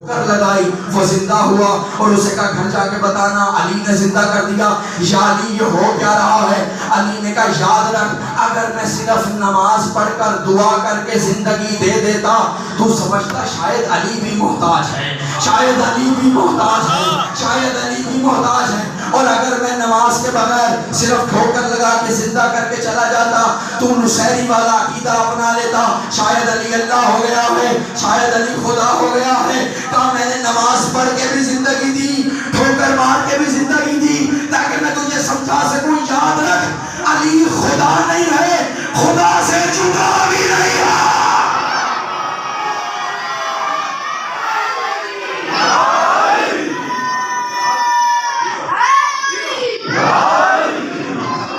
لگائی وہ زندہ ہوا اور اسے کہا گھر جا کے بتانا علی نے زندہ کر دیا. یا علی یہ ہو کیا رہا ہے؟ علی نے کہا یاد رکھ اگر میں صرف نماز پڑھ کر دعا کر کے زندگی دے دیتا تو سمجھتا شاید علی بھی محتاج ہے، شاید علی بھی محتاج ہے، شاید علی بھی محتاج ہے. اور اگر میں نماز کے بغیر صرف ٹھوکر لگا کے زندہ کر کے چلا جاتا تو نصیری والا عقیدہ اپنا لیتا شاید علی اللہ ہو گیا ہے، شاید علی خدا ہو گیا ہے. کہا میں نے نماز پڑھ کے بھی زندگی دی، ٹھوکر مار کے بھی زندگی دی تاکہ میں تجھے سمجھا سکوں. یاد رکھ علی خدا نہیں ہے، خدا سے جدا بھی نہیں ہے.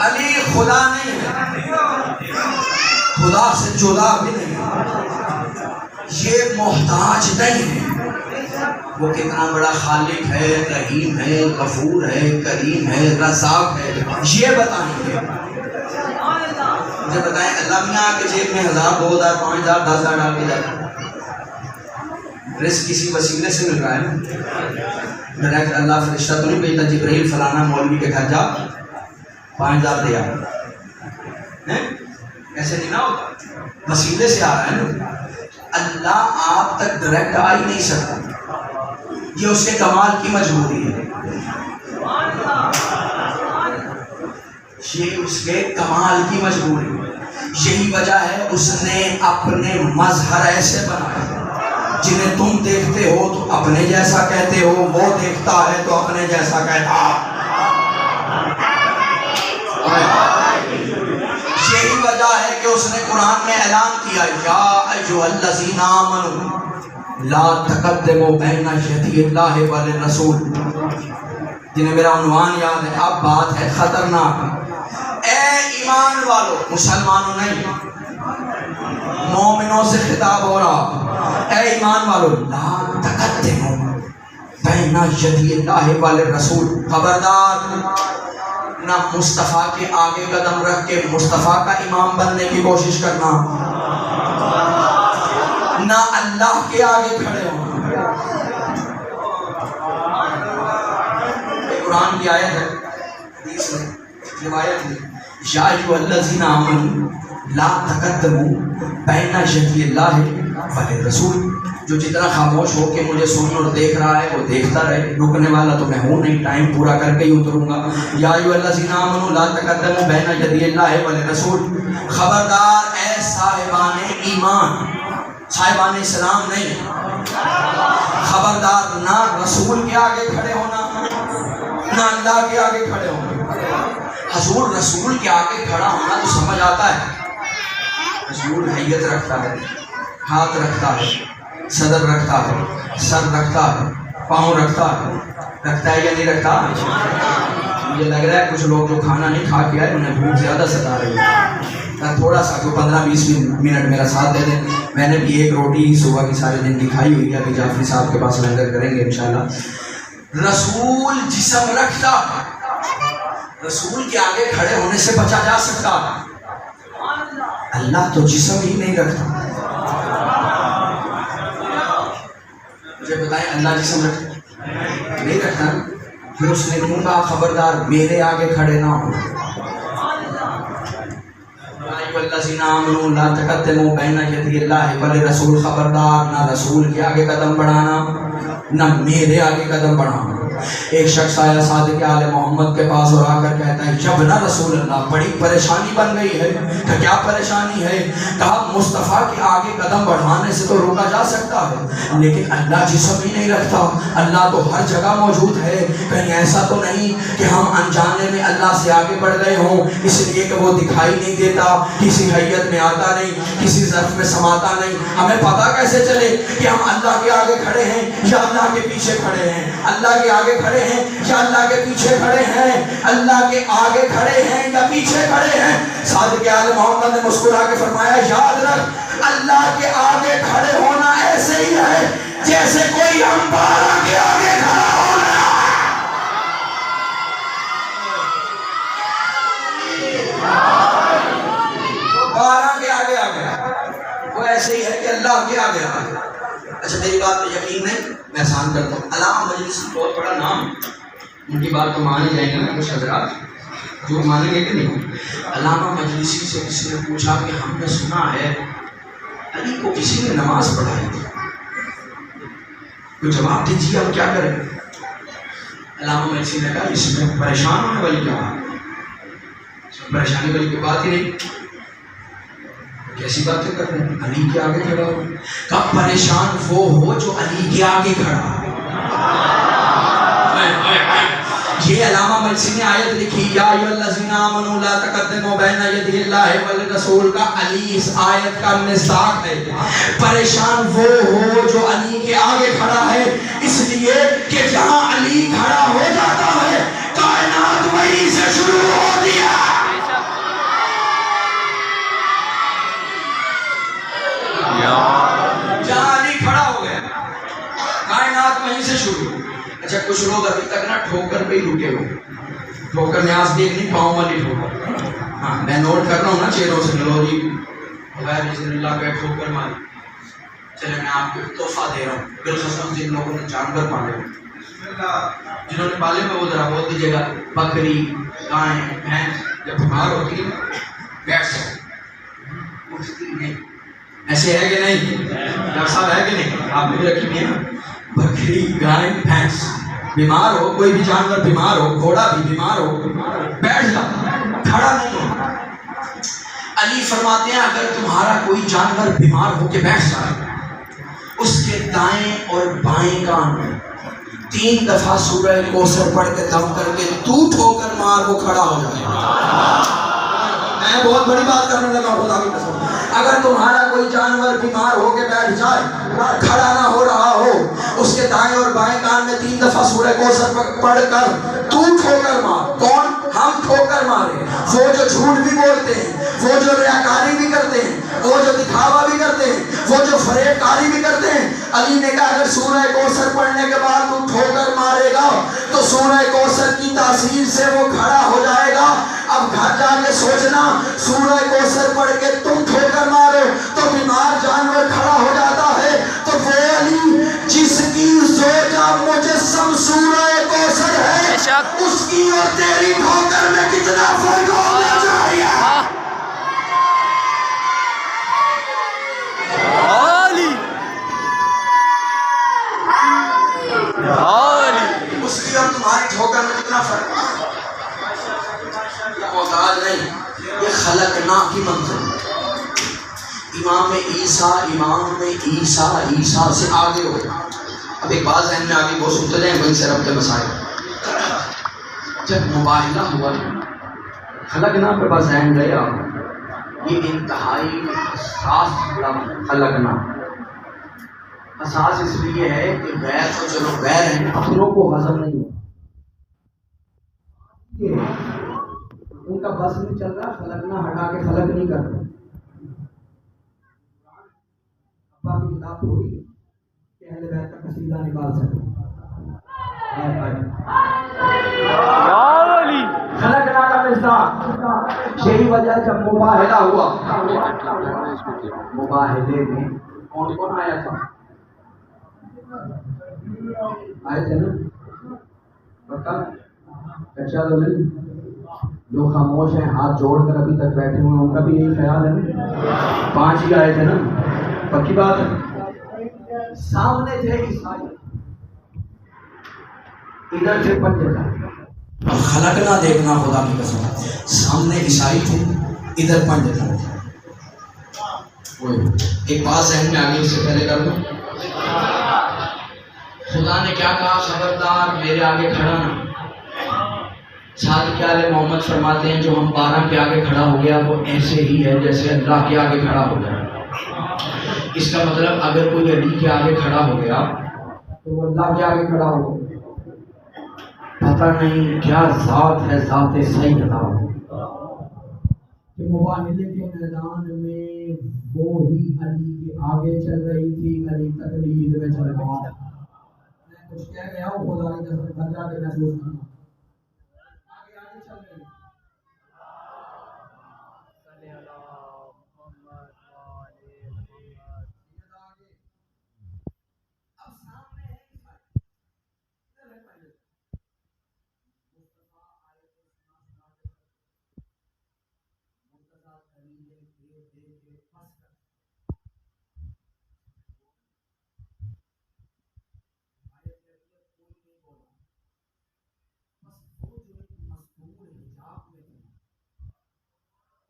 علی خدا نہیں ہے، خدا سے جدا بھی نہیں ہے، یہ محتاج نہیں ہے. وہ کتنا بڑا خالق ہے، رحیم ہے، غفور ہے، کریم ہے، رزاق ہے، یہ بتائیں گے. مجھے بتائیں اللہ میاں آپ کے جیب میں 1000 2000 5000 10,000 ڈال کے جاتا ہے، رزق کسی وسیلے سے مل رہا ہے. ڈائریکٹ اللہ فرشتہ تو نہیں بھیجتا جبرائیل فلانا مولوی کے گھر جا 5000 دے آ، ایسے نہیں نہ ہوتا، وسیلے سے آ رہا ہے نا. اللہ آپ تک ڈائریکٹ آ ہی نہیں سکتا، یہ اس کے کمال کی مجبوری ہے، یہ اس کے کمال کی مجبوری ہے. یہی وجہ ہے اس نے اپنے مظہر ایسے بنائے جنہیں تم دیکھتے ہو تو اپنے جیسا کہتے ہو، وہ دیکھتا ہے تو اپنے جیسا کہتا. یہی وجہ ہے کہ اس نے قرآن میں اعلان کیا یا ایھا الذین آمنوا لا تقدموا بین یدی اللہ والرسول. جنہیں میرا عنوان یاد ہے، اب بات ہے خطرناک. اے ایمان والو، مسلمانوں نہیں مومنوں سے خطاب ہو رہا، اے ایمان والو لا تقدموا بین یدی اللہ والرسول. خبردار نہ مصطفیٰ کے آگے قدم رکھ کے مصطفیٰ کا امام بننے کی کوشش کرنا، نہ اللہ کے آگے کھڑے ہونا. قرآن کی آیت ہے، حدیث ہے، روایت ہے، یا ایھا الذین آمنوا لا تقدموا بین یدی اللہ والرسول. جو جتنا خاموش ہو کے مجھے سن اور دیکھ رہا ہے وہ دیکھتا رہے، رکنے والا تو میں ہوں نہیں، ٹائم پورا کر کے ہی اتروں گا. یا ایھا الذین آمنوا لا تقدموا بین یدی اللہ والرسول. خبردار اے صاحبان ایمان، صاحبان اسلام نہیں، خبردار نہ رسول کے آگے کھڑے ہونا نہ اللہ کے آگے کھڑے ہونا. حضور رسول کے آگے کھڑا ہونا تو سمجھ آتا ہے، رسول حیت رکھتا ہے، ہاتھ رکھتا ہے، صدر رکھتا ہے، سر رکھتا ہے، پاؤں رکھتا ہے یا نہیں رکھتا. مجھے لگ رہا ہے کچھ لوگ جو کھانا نہیں کھا کے آئے انہیں بھوک زیادہ ستا رہی ہے. تھوڑا سا جو 15-20 منٹ میرا ساتھ دے دیں. میں نے بھی ایک روٹی صبح کی سارے دن کی کھائی ہوئی ہے، ابھی جعفری صاحب کے پاس لنگر کریں گے انشاءاللہ. رسول جسم رکھتا، رسول کے آگے کھڑے ہونے سے بچا جا سکتا. اللہ تو جسم ہی نہیں رکھتا. مجھے بتائیں اللہ جسم رکھتا نہیں رکھتا، پھر اس نے کیوں کہا خبردار میرے آگے کھڑے نہ ہو. الذین آمنوا لا تقدموا بین یدی اللہ والرسول. خبردار نہ رسول کے آگے قدم بڑھانا نہ میرے آگے قدم بڑھانا. ایک شخص آیا صادق آل محمد کے پاس اور آ کر کہتا ہے جب نہ رسول اللہ بڑی پریشانی بن گئی ہے. کہ کیا پریشانی ہے؟ کہا مصطفیٰ کے آگے قدم بڑھانے سے تو روکا جا سکتا ہے لیکن اللہ جسم ہی نہیں رکھتا. اللہ تو ہر جگہ موجود ہے، کہیں ایسا تو نہیں کہ ہم انجانے میں اللہ سے آگے بڑھ گئے ہوں اس لیے کہ وہ دکھائی نہیں دیتا، کسی حیت میں آتا نہیں، کسی ظرف میں سماتا نہیں. ہمیں پتہ کیسے چلے کہ ہم اللہ کے آگے کھڑے ہیں یا اللہ کے پیچھے کھڑے ہیں؟ اللہ کے آگے کھڑے ہیں یا اللہ کے پیچھے کھڑے ہیں؟ اللہ کے آگے کھڑے ہیں یا پیچھے کھڑے ہیں؟ صادق آل محمد نے مسکرا کے فرمایا یاد رکھ اللہ کے آگے کھڑے ہونا ایسے ہی ہے جیسے کوئی امپائر کے آگے کھڑا ہونا. امپائر کے آگے وہ ایسے ہی ہے کہ اللہ کے آگے. اچھا میری بات پہ یقین نہیں؟ احسان کرتا ہوں. علامہ مجلسی بہت بڑا نام، ان کی بات تو مانے جائیں گے نا کچھ حضرات جو مانیں گے کہ نہیں. علامہ مجلسی سے کسی نے پوچھا کہ ہم نے سنا ہے علی کو کسی نے نماز پڑھائی تھی، تو جواب دیجیے ہم کیا کریں. علامہ مجلسی نے کہا اس میں پریشان ہونے والی کیا بات، پریشانی والی کوئی بات ہی نہیں، کیسی باتیں کر رہے ہیں، علی کے آگے کھڑا ہو. کب پریشان وہ ہو جو علی کے آگے کھڑا ہو. یہ علامہ مجلسی نے آیت لکھی یا ایھا الذین آمنوا لا تقدموا بین یدی اللہ والرسول کا. علی اس آیت کا مصداق ہے. پریشان وہ ہو جو علی کے آگے کھڑا ہے، اس لیے کہ جہاں علی کھڑا ہو جاتا ہے کائنات وہیں سے شروع ہوتی ہے. جہاں علی کھڑا ہو گیا کائنات وہیں سے شروع. اچھا کچھ لوگ ابھی تک نا ٹھوکر پہ ہی رکے ہوئے، ٹھوکر نیاز بھی نہیں، پاؤں والی ٹھوکر. ہاں میں نوٹ کر رہا ہوں نا چہروں سے، لو جی غیر بسم اللہ کا ٹھوکر ماری. چلے میں آپ کو تحفہ دے رہا ہوں، بالخصوص جن لوگوں نے جانور پالے ہوئے، جنہوں نے پالے میں وہ ذرا بول دیجیے گا. بکری، گائے، بھینس جب بیمار ہوتی ہے بیٹھ سکتے اٹھتی نہیں، ایسے ہے کہ نہیں؟ ڈاکٹر صاحب ہے کہ نہیں؟ آپ نے بھی رکھی ہوئی ہے نا. بکری، گائے، بھینس بیمار ہو، کوئی بھی جانور بیمار ہو، گھوڑا بھی بیمار ہو بیٹھ جاتا، کھڑا نہیں ہوتا. علی فرماتے ہیں اگر تمہارا کوئی جانور بیمار ہو کے بیٹھ جائے، اس کے دائیں اور بائیں کان میں 3 دفعہ سورہ کوثر پڑھ کے دم کر کے تو ٹھوکر مار وہ کھڑا ہو جائے. میں بہت بڑی بات کرنے لگا خدا کی قسم. اگر تمہارا کوئی جانور بیمار ہو کے بیٹھ جائے، کھڑا نہ ہو رہا ہو، اس کے دائیں اور بائیں کان میں 3 دفعہ سورہ کوثر پڑھ کر تو ٹھوکر مار. کون؟ ہم ٹھوکر مارے. وہ جو جھوٹ بھی بولتے ہیں، وہ جو ریاکاری بھی کرتے ہیں، وہ جو دکھاوا بھی کرتے ہیں، وہ جو فریب کاری بھی کرتے ہیں. علی نے کہا اگر سورہ کوثر پڑھنے کے بعد تو ٹھوکر مارے گا تو سورہ کوثر کی تاثیر سے وہ کھڑا ہو جائے گا. اب گھر جا کے سوچنا، سورہ کوثر پڑھ کے تم ٹھوکر مارو تو بیمار جانور کھڑا ہو جاتا ہے، تو وہ علی جس کی زوجہ مجسم سورہ کوثر ہے، اس کی اور تیری ٹھوکر میں کتنا فرق ہونا چاہیے. اس کی اور تمہاری ٹھوکر میں کتنا فرق ہے. یہ محتاج نہیں، یہ خلقنا کی منزل. امام عیسیٰ سے آگے ہو. اب ایک بات ذہن میں آگے وہ سنتے جائیں، وہیں سے رب کے مسائل. جب مباہلہ ہوا خلقنا پہ بس ذہن گئے آپ، یہ انتہائی حساس لفظ خلقنا. حساس اس لیے ہے کہ غیر تو چلو غیر ہیں، اپنوں کو ہضم نہیں ہو، ان کا بس نہیں چل رہا، خلقنا ہٹا کے خلق نہیں کر رہے. ابا کی کتاب تھوڑی کہ اہل بیت کا قصیدہ نکال سکے. خلقنا کا مصداق یہی وجہ جب مباہلہ ہوا، مباہلے میں کون کون آیا تھا؟ آئے تھے نا پکا کچا تو نہیں. جو خاموش ہیں ہاتھ جوڑ کر ابھی تک بیٹھے ہوئے ان کا بھی یہی خیال ہے نا. 5 ہی آئے تھے نا، پکی بات ہے. سامنے تھے عیسائی، ادھر سے پنجے تھا. خلقنا دیکھنا خدا کی قسم، سامنے عیسائی تھے، ادھر پنجے تھا. ایک بات ذہن میں آگے اس سے پہلے کر دوں. خدا نے کیا کہا؟ خبردار میرے آگے کھڑا نہ. صادق آل محمد فرماتے ہیں جو ہم 12 کے آگے کھڑا ہو گیا وہ ایسے ہی ہے جیسے اللہ کے آگے کھڑا ہو گیا. اس کا مطلب اگر کوئی علی کے آگے کھڑا ہو گیا تو وہ اللہ کے آگے کھڑا ہو گیا. پتہ نہیں کیا ذات ہے، ذات سیدہ. مباہلے کے میدان میں وہ ہی علی کے آگے چل رہی تھی، علی تقلید میں چل رہا تھا. میں کچھ کہہ گیا ہوں، خدا کی قسم گھر جا کے محسوس کرنا. آگے آگے چل رہی تھی. اب سامنے ہے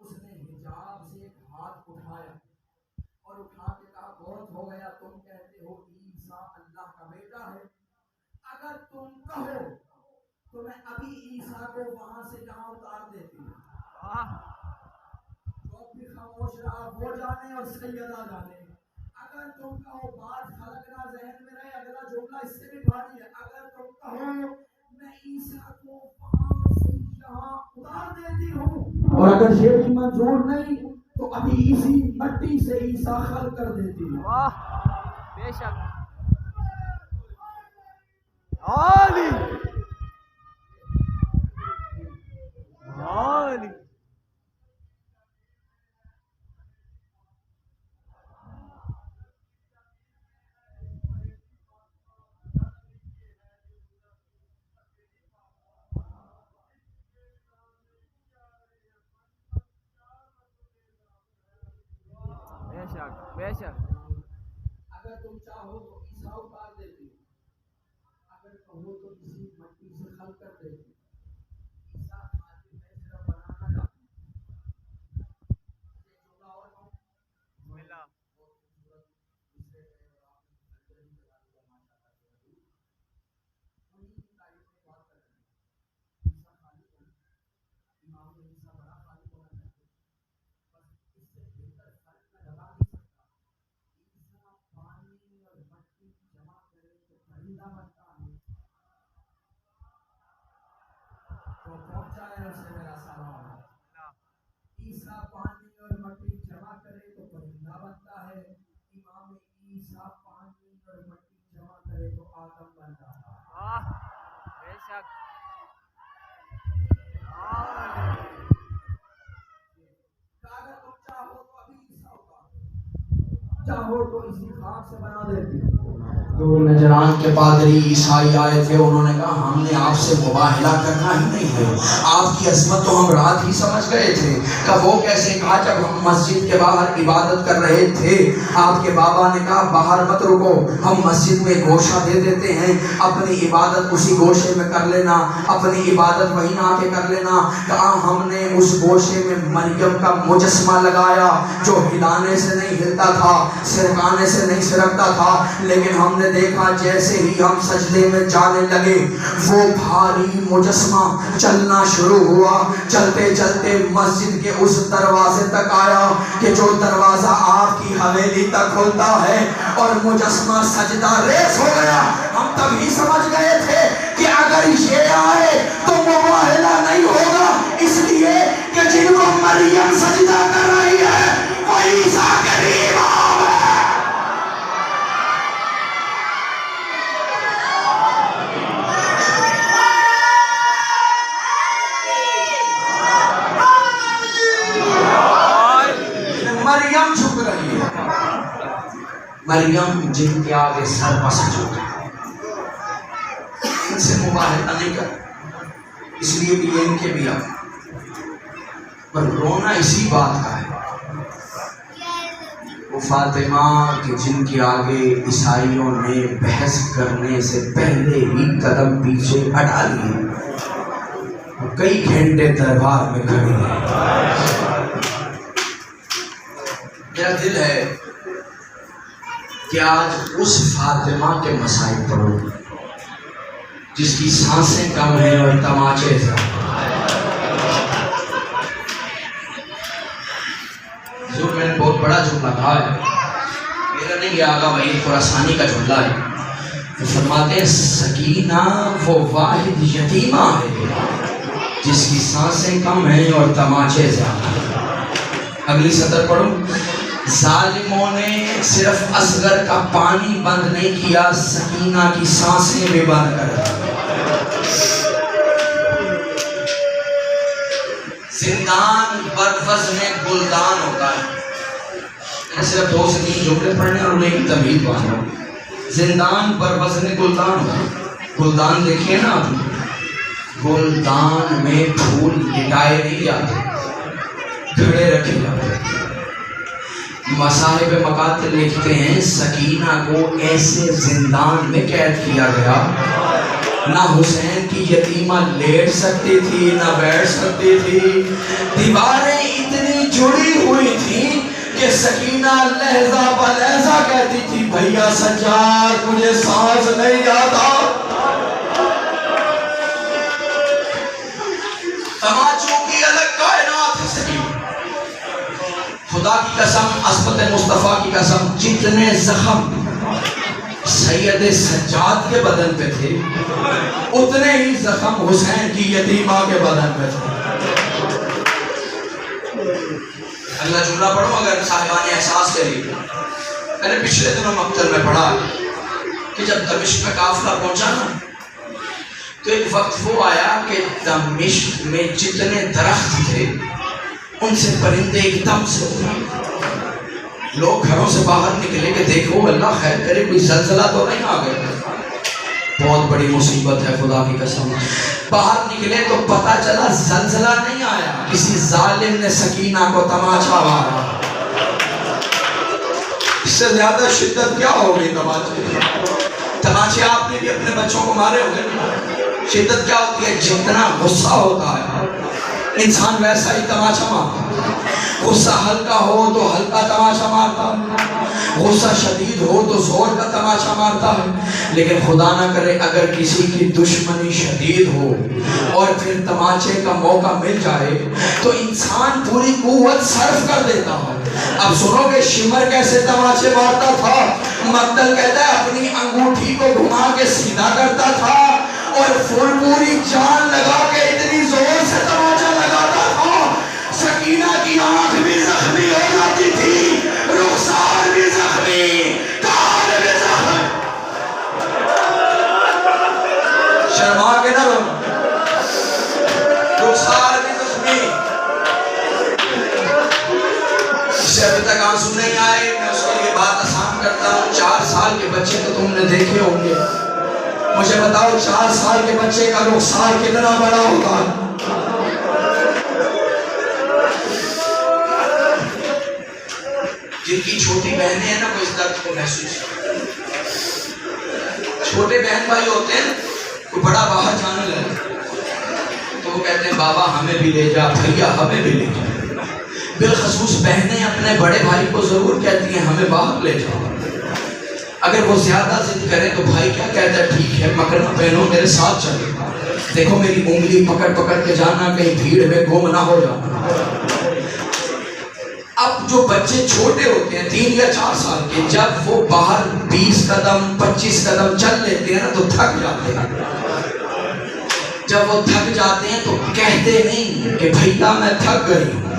اس نے حجاب سے ایک ہاتھ اٹھایا اور اٹھا کے کہا بہت ہو گیا، تم کہتے ہو عیسیٰ اللہ کا بیٹا ہے، اگر تم کہو تو میں ابھی عیسیٰ کو وہاں سے جہاں اتار دیتی ہوں۔ تو بھی خاموش رہا، وہ جانے اور سیدہ جانے۔ اگر تم کہو، بات خلقنا ذہن میں رہے، اگلا جملہ اس سے بھی بھاری ہے، اگر تم کہو میں عیسیٰ کو وہاں سے یہاں اتار دیتی ہوں، اور اگر یہ بھی منظور نہیں تو ابھی اسی مٹی سے عیسیٰ خلق کر دیتی ہوں۔ واہ بے شک عالی عالی بے شک بے شک اگر تم چاہو تو عیسیٰ اتار دیتی ہوں، اگر کہو تو کسی مٹی سے خلق کر دیتی ہوں۔ عیسیٰ خالی میں صرف بنانا چاہتا ہوں۔ ایک جملہ اور کہوں، بسم اللہ بہت خوبصورت دوسرے میں اور آپ نے ترجمہ کرا دیا ماشاءاللہ سے۔ انہی کی تعریف میں بات کر رہے ہیں۔ عیسیٰ خالق ہے، امام عیسیٰ بڑا خالق ہونا چاہتے ہیں، بس اس سے بہتر خالق میں لگا نہیں سکتا۔ عیسیٰ پانی اور مٹی جمع کرے تو پرندہ بنتا ہے۔ تو پہنچا ہے اسے میرا سوال، عیسیٰ پانی اور مٹی جمع کرے تو پرندہ بنتا ہے، امام عیسیٰ پانی اور مٹی جمع کرے تو آدم بنتا ہے۔ واہ بے شک عالی اگر تم چاہو تو ابھی عیسیٰ اتار، چاہو تو اسی خاک سے بنا دیتی۔ تو نجران کے پادری عیسائی آئے تھے، انہوں نے کہا ہم نے آپ سے مباہلہ کرنا ہی نہیں ہے، آپ کی عظمت تو ہم رات ہی سمجھ گئے تھے۔ کہ وہ کیسے؟ کہا جب ہم مسجد کے باہر عبادت کر رہے تھے، آپ کے بابا نے کہا باہر مت رکو، ہم مسجد میں گوشہ دے دیتے ہیں، اپنی عبادت اسی گوشے میں کر لینا، اپنی عبادت وہیں آ کے کر لینا۔ کہا ہم نے اس گوشے میں مریم کا مجسمہ لگایا جو ہلانے سے نہیں ہلتا تھا، سرکانے سے نہیں سرکتا تھا، لیکن ہم نے دیکھا جیسے ہی ہم سجدے میں جانے لگے وہ بھاری مجسمہ چلنا شروع ہوا، چلتے چلتے مسجد کے اس دروازے تک آیا کہ جو دروازہ آپ کی حویلی تک کھلتا ہے، اور مجسمہ سجدہ ریز ہو گیا۔ ہم تبھی سمجھ گئے تھے کہ اگر یہ آئے تو مباہلہ نہیں ہوگا، اس لیے کہ جن کو مریم سجدہ کر رہی ہے وہ عیسیٰ کے بھی امام ہے۔ مریم جھک رہی ہے، مریم جن کے آگے سر پس جھکا، ان سے مباہلہ نہیں کر، اس لیے کہ یہ ان کے بھی آگے، پر رونا اسی بات کا ہے۔ وہ فاطمہ کہ جن کے آگے عیسائیوں نے بحث کرنے سے پہلے ہی قدم پیچھے ہٹا لیے، کئی گھنٹے دربار میں کھڑی ہیں۔ میرا دل ہے کہ آج اس فاطمہ کے مسائل پڑھو جس کی سانسیں کم ہیں اور تماچے زیادہ۔ حضور میں نے بہت بڑا جملہ کہا ہے، میرا نہیں، یہ آقا وحید خراسانی کا جملہ ہے۔ وہ فرماتے ہیں سکینہ وہ واحد یتیمہ ہے جس کی سانسیں کم ہیں اور تماچے زیادہ۔ اگلی سطر پڑھو، ظالموں نے صرف اصغر کا پانی بند نہیں کیا، سکینہ کی سانسیں بھی بند کر دی۔ زندان بروزن گلدان ہوتا ہے، میں صرف 2 سے 3 جملے پڑھنے اور انہیں کی تمہید باندھ رہا ہوں۔ زندان بروزن گلدان ہوتا ہے، گلدان دیکھیے نا آپ، گلدان میں پھول لٹائے نہیں جاتے، کھڑے رکھے جاتے۔ مصاحب مقاتل لکھتے ہیں سکینہ کو ایسے زندان میں قید کیا گیا، نہ حسین کی یتیمہ لیٹ سکتی تھی نہ بیٹھ سکتی تھی، دیواریں اتنی جڑی ہوئی تھی کہ سکینہ لہجہ بہ لہجہ کہتی تھی بھیا سجاد مجھے سانس نہیں آتا۔ تماچوں کی الگ کائنات ہے سکینہ۔ خدا کی قسم، عصمت مصطفیٰ کی قسم، جتنے زخم سید سجاد کے بدن پہ تھے اتنے ہی زخم حسین کی یتیمہ کے بدن پہ تھے۔ اللہ جملہ پڑھو اگر صاحبان احساس کری۔ میں نے پچھلے دنوں مقتل میں پڑھا کہ جب دمشق میں قافلہ پہنچا نا تو ایک وقت وہ آیا کہ دمشق میں جتنے درخت تھے ان سے پرندے ایک دم سے اڑے۔ لوگ گھروں سے باہر نکلے کہ دیکھو اللہ خیر کرے کوئی زلزلہ تو نہیں آ گیا، بہت بڑی مصیبت ہے خدا کی قسم۔ باہر نکلے تو پتہ چلا زلزلہ نہیں آیا، کسی ظالم نے سکینہ کو تماچا مارا۔ اس سے زیادہ شدت کیا ہوگی تماچے؟ تماچے آپ نے بھی اپنے بچوں کو مارے ہوں گے۔ شدت کیا ہوتی ہے؟ جتنا غصہ ہوتا ہے انسان ویسا ہی تماچا مارتا ہے۔ غصہ ہلکا ہو تو ہلکا تماچا مارتا ہے، غصہ شدید ہو تو زور کا تماچا مارتا ہے۔ لیکن خدا نہ کرے اگر کسی کی دشمنی شدید ہو اور پھر تماچے کا موقع مل جائے تو انسان پوری قوت صرف کر دیتا ہے۔ اب سنو کہ شمر کیسے تماچے مارتا تھا۔ مقتل کہتا ہے اپنی انگوٹھی کو گھما کے سیدھا کرتا تھا اور پوری جان لگا کے اتنی زور سے تماچا لگاتا تھا سکینہ کی آنکھ بھی زخمی ہو جاتی تھی، رخسار بھی زخمی، کان بھی زخمی۔ شرما کے نہ رو، رخسار بھی زخمی۔ اس سے ابھی تک آنسو نہیں آئے، میں اس کے لیے بات آسان کرتا ہوں۔ 4 سال کے بچے تو تم نے دیکھے ہوں گے، مجھے بتاؤ 4 سال کے بچے کا رخسار کتنا بڑا ہوتا ہے؟ جن کی چھوٹی بہنیں ہیں نا وہ اس درد کو محسوس کرتے ہیں۔ چھوٹے بہن بھائی ہوتے ہیں، کوئی بڑا باہر جانے لگے تو وہ کہتے ہیں بابا ہمیں بھی لے جا، بھیا ہمیں بھی لے جا۔ بالخصوص بہنیں اپنے بڑے بھائی کو ضرور کہتی ہیں ہمیں باہر لے جاؤ۔ اگر وہ زیادہ ضد کرے تو بھائی کیا کہتا ہے ٹھیک ہے مگر نہ بہنوں میرے ساتھ چلے، دیکھو میری انگلی پکڑ پکڑ کے جانا، کہیں بھیڑ میں گم نہ ہو جانا۔ اب جو بچے چھوٹے ہوتے ہیں 3 یا 4 سال کے، جب وہ باہر 20 قدم 25 قدم چل لیتے ہیں نا تو تھک جاتے ہیں۔ جب وہ تھک جاتے ہیں تو کہتے نہیں کہ بھیا میں تھک گئی ہوں،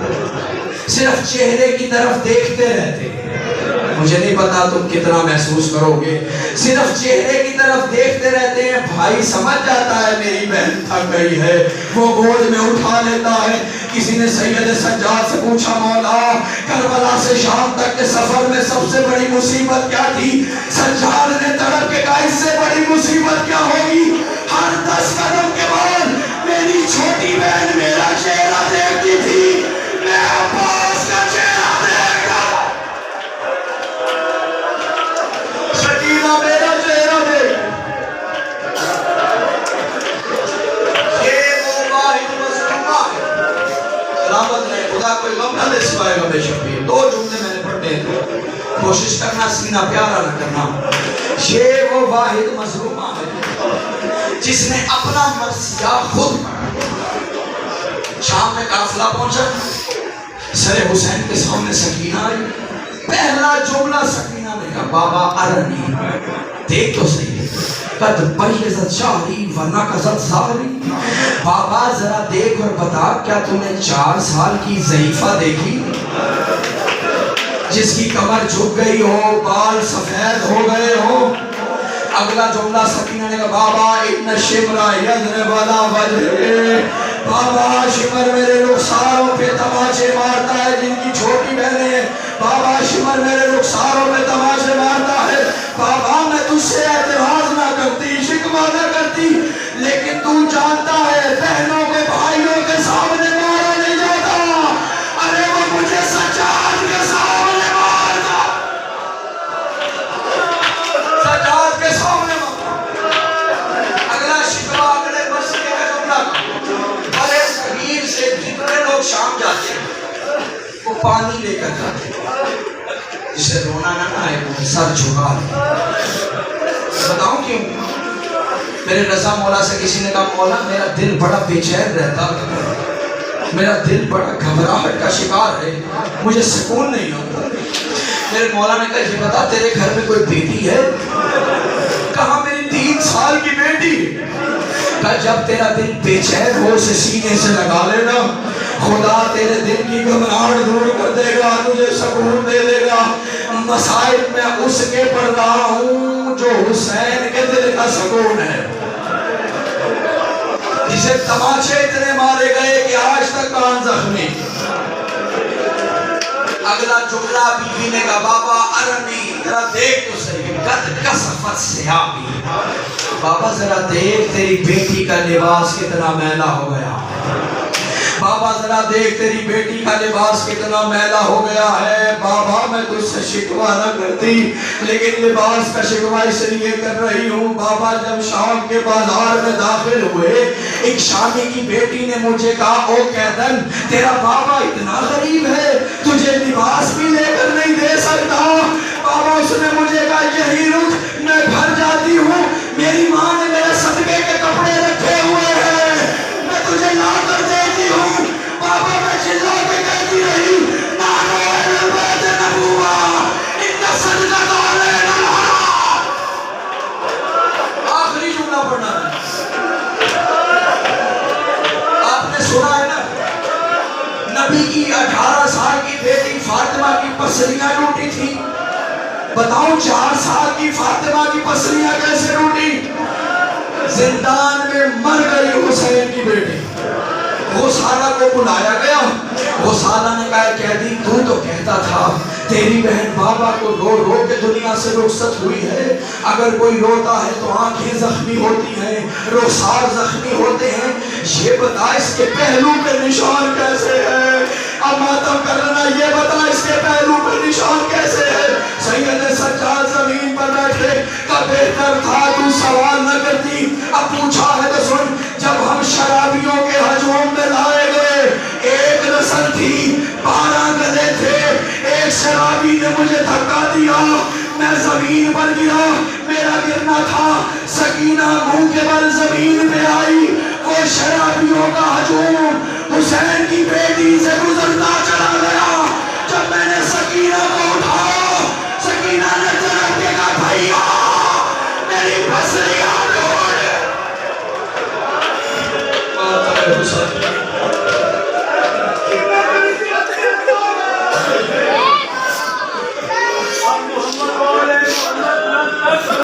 صرف چہرے کی طرف دیکھتے رہتے ہیں۔ مجھے نہیں پتا تم کتنا محسوس کرو گے، صرف چہرے کی طرف دیکھتے رہتے ہیں۔ بھائی سمجھ جاتا ہے میری بہن تھک گئی ہے، وہ گود میں اٹھا لیتا ہے۔ کسی نے سید سجاد سے پوچھا مولا کربلا سے شام تک کے سفر میں سب سے بڑی مصیبت کیا تھی؟ سجاد نے تڑپ کے کہا اس سے بڑی مصیبت کیا ہوگی؟ ہر 10 قدم کے بعد میری چھوٹی بہن میرا چہرہ دیکھتی تھی، میں عباس کا چہرہ دیکھتا، سکینہ میرا چہرہ دیکھ۔ یہ وہ واحد مظلومہ ہے، سلامت رہے، خدا کوئی غم نہ دے سوائے غم شفیع۔ 2 جملے میں نے پڑھنے تھے، کوشش کرنا سینہ پیارا نہ کرنا۔ یہ وہ واحد مظلومہ ہے جس نے اپنا مرثیہ خود پڑھا۔ شام میں قافلہ پہنچا، سر حسین کے سامنے سکینہ آئی، پہلا جملہ سکینہ نے کہا بابا ارنی، دیکھ تو صحیح، قد بیضت شعری و نقضت ظہری، بابا ذرا دیکھ اور بتا کیا تم نے 4 سال کی ضعیفہ دیکھی جس کی کمر جھک گئی ہو، بال سفید ہو گئے ہو؟ اگلا جملہ سکینہ نے کہا بابا ان شمرا یضرب علی وجہ، بابا شمر میرے رخساروں پہ تماچے مارتا ہے جن کی چھوٹی بہنیں، بابا شمر میرے رخساروں پہ تماچے مارتا ہے، بابا میں تجھ سے اعتراض نہ کرتی، شکوہ نہ کرتی، لیکن تو جانتا ہے بہنوں کے بھائیوں کے سامنے مارا نہیں جاتا، ارے وہ مجھے سجاد کے سامنے مارا پانی لے کر جاتے جسے رونا نہ آئے وہ سر جھکا دے. بتاؤں کیوں؟ میرے رضا مولا سے کسی نے کہا مولا میرا دل بڑا بے چین رہتا ہے, میرا دل بڑا گھبراہٹ کا شکار ہے, مجھے سکون نہیں ہوتا. میرے مولا نے کہا یہ بتا تیرے گھر میں کوئی بیٹی ہے؟ کہا میری 3 سال کی بیٹی. کہا جب تیرا دل بے چین ہو اسے سینے سے لگا لینا, خدا تیرے دل کی گھبراہٹ دور کر دے گا, تجھے سکون دے دے گا. مسائل میں اس کے پڑھ رہا ہوں جو حسین کے دل کا سکون ہے, جسے تماچے اتنے مارے گئے کہ آج تک کان زخمی. اگلا جملہ بیوی نے کہا بابا ارنی ذرا دیکھ تو صحیح قد کسفت ثیابی, بابا ذرا دیکھ تیری بیٹی کا لباس کتنا میلا ہو گیا, بابا ذرا دیکھ تیری بیٹی کا لباس کتنا میلا ہو گیا ہے. بابا میں تجھ سے شکوہ نہ کرتی لیکن لباس کا شکوہ اس لیے کر رہی ہوں. بابا جب شام کے بازار میں داخل ہوئے ایک شامی کی بیٹی نے مجھے کہا او قیدن تیرا بابا اتنا غریب ہے تجھے لباس بھی لے کر نہیں دے سکتا. بابا اس نے مجھے کہا یہی رک میں گھر جاتی ہوں, میری ماں نے میرے صدقے کے کپڑے رکھے ہوئے ہیں میں تجھے لا کر دیتی ہوں. بابا میں چلا کے کہتی رہی نانو البیت نبوہ ان صدقہ علینا. آخری جملہ پڑھنا ہے, آپ نے سنا ہے نا نبی کی 18 سال کی بیٹی فاطمہ کی پسلیاں ٹوٹی تھی. بتاؤں 4 سال کی فاطمہ کی پسلیاں کیسے ٹوٹی؟ زندان میں مر گئی حسین کی بیٹی. غسالہ کو بلایا گیا, غسالہ نے کہا قیدی تو کہتا تھا تیری بہن بابا کو رو رو کے دنیا سے رخصت ہوئی ہے, اگر کوئی روتا ہے تو آنکھیں زخمی ہوتی ہیں, رخسار زخمی ہوتے ہیں, یہ بتا اس کے پہلو پہ نشان کیسے ہے؟ اب ماتم کرنا یہ بتا اس کے پہلو پہ نشان کیسے ہے؟ سید سجاد زمین پر بیٹھے کا بہتر تھا تو سوال نہ کرتی. اب پوچھا ہے تو سن, جب ہم شرابیوں کے ہجوم میں لائے گئے ایک نسل تھی 12 گدھے تھے, ایک شرابی نے مجھے دھکا دیا میں زمین پر گرا, میرا گرنا تھا سکینہ منہ کے بل زمین پہ آئی, وہ شرابیوں کا ہجوم حسین کی بیٹی سے گزر